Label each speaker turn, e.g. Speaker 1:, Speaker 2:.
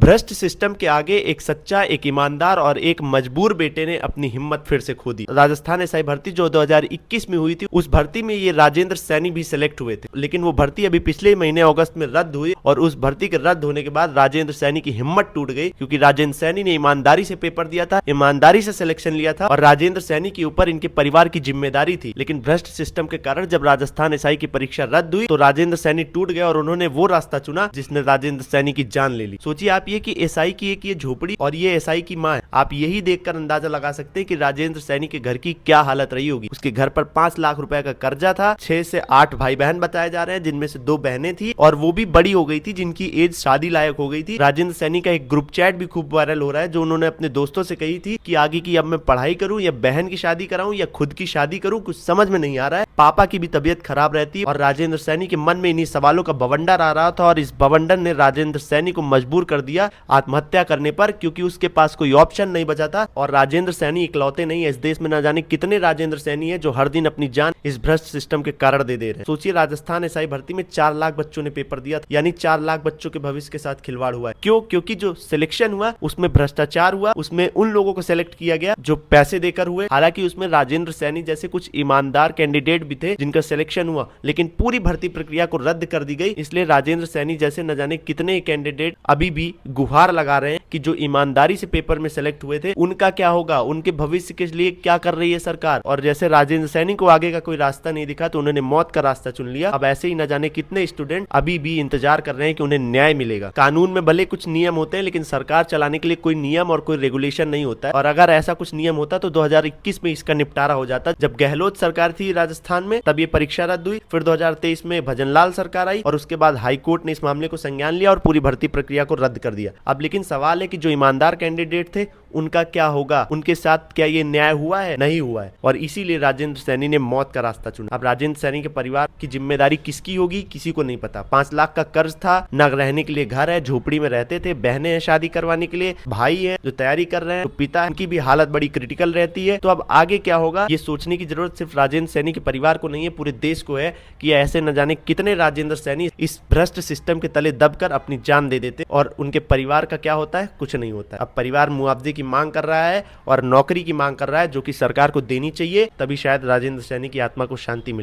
Speaker 1: भ्रष्ट सिस्टम के आगे एक सच्चा, एक ईमानदार और एक मजबूर बेटे ने अपनी हिम्मत फिर से खो दी। राजस्थान एसआई भर्ती जो 2021 में हुई थी, उस भर्ती में ये राजेंद्र सैनी भी सिलेक्ट हुए थे, लेकिन वो भर्ती अभी पिछले महीने अगस्त में रद्द हुई और उस भर्ती के रद्द होने के बाद राजेंद्र सैनी की हिम्मत टूट गई, क्योंकि राजेंद्र सैनी ने ईमानदारी से पेपर दिया था, ईमानदारी से सिलेक्शन लिया था और राजेंद्र सैनी के ऊपर इनके परिवार की जिम्मेदारी थी। लेकिन भ्रष्ट सिस्टम के कारण जब राजस्थान एसआई की परीक्षा रद्द हुई तो राजेंद्र सैनी टूट गया और उन्होंने वो रास्ता चुना जिसने राजेंद्र सैनी की जान ले ली। सोचिए आप ये कि एसआई की एक ये झोपड़ी और ये एसआई की मां है। आप यही देखकर अंदाजा लगा सकते हैं कि राजेंद्र सैनी के घर की क्या हालत रही होगी। उसके घर पर 5 लाख रुपए का कर्जा था, 6 से 8 भाई बहन बताए जा रहे हैं, जिनमें से 2 बहनें थी और वो भी बड़ी हो गई थी, जिनकी एज शादी लायक हो गई थी। राजेंद्र सैनी का एक ग्रुप चैट भी खूब वायरल हो रहा है, जो उन्होंने अपने दोस्तों से कही थी कि आगे की अब मैं पढ़ाई करूं या बहन की शादी कराऊं या खुद की शादी करूं, कुछ समझ में नहीं आ रहा है। पापा की भी तबीयत खराब रहती है और राजेंद्र सैनी के मन में इन्हीं सवालों का बवंडर आ रहा था और इस बवंडर ने राजेंद्र सैनी को मजबूर कर दिया आत्महत्या करने पर, क्योंकि उसके पास कोई ऑप्शन नहीं बचा था। और राजेंद्र सैनी इकलौते नहीं है, इस देश में न जाने कितने राजेंद्र सैनी है जो हर दिन अपनी जान इस भ्रष्ट सिस्टम के कारण दे रहे हैं। सोचिए राजस्थान एसआई भर्ती में 4 लाख बच्चों ने पेपर दिया, यानी 4 लाख बच्चों के भविष्य के साथ खिलवाड़ हुआ है। क्यों? क्योंकि जो सिलेक्शन हुआ उसमें भ्रष्टाचार हुआ, उसमें उन लोगों को सिलेक्ट किया गया जो पैसे देकर हुए। हालांकि उसमें राजेंद्र सैनी जैसे कुछ ईमानदार कैंडिडेट भी थे जिनका सिलेक्शन हुआ, लेकिन पूरी भर्ती प्रक्रिया को रद्द कर दी गई। इसलिए राजेंद्र सैनी जैसे न जाने कितने कैंडिडेट अभी भी गुहार लगा रहे हैं कि जो ईमानदारी से पेपर में सेलेक्ट हुए थे उनका क्या होगा, उनके भविष्य के लिए क्या कर रही है सरकार। और जैसे राजेंद्र सैनी को आगे का कोई रास्ता नहीं दिखा तो उन्होंने मौत का रास्ता चुन लिया। अब ऐसे ही न जाने कितने स्टूडेंट अभी भी इंतजार कर रहे हैं कि उन्हें न्याय मिलेगा। कानून में भले कुछ नियम होते हैं, लेकिन सरकार चलाने के लिए कोई नियम और कोई रेगुलेशन नहीं होता है। और अगर ऐसा कुछ नियम होता तो 2021 में इसका निपटारा हो जाता। जब गहलोत सरकार थी राजस्थान में तब ये परीक्षा रद्द हुई, फिर 2023 में भजनलाल सरकार आई और उसके बाद हाईकोर्ट ने इस मामले को संज्ञान लिया और पूरी भर्ती प्रक्रिया को रद्द कर दिया। अब लेकिन सवाल है कि जो ईमानदार कैंडिडेट थे उनका क्या होगा, उनके साथ क्या ये न्याय हुआ है? नहीं हुआ है, और इसीलिए राजेंद्र सैनी ने मौत का रास्ता चुना। अब राजेंद्र सैनी के परिवार की जिम्मेदारी किसकी होगी किसी को नहीं पता। 5 लाख का कर्ज था, न रहने के लिए घर है, झोपड़ी में रहते थे, बहनें हैं शादी करवाने के लिए, भाई है जो तैयारी कर रहे हैं, तो पिता की भी हालत बड़ी क्रिटिकल रहती है। तो अब आगे क्या होगा ये सोचने की जरूरत सिर्फ राजेंद्र सैनी के परिवार को नहीं है, पूरे देश को है कि ऐसे न जाने कितने राजेंद्र सैनी इस भ्रष्ट सिस्टम के तले दबकर अपनी जान दे देते और उनके परिवार का क्या होता है? कुछ नहीं होता है। अब परिवार मुआवजे की मांग कर रहा है और नौकरी की मांग कर रहा है, जो कि सरकार को देनी चाहिए, तभी शायद राजेंद्र सैनी की आत्मा को शांति मिले।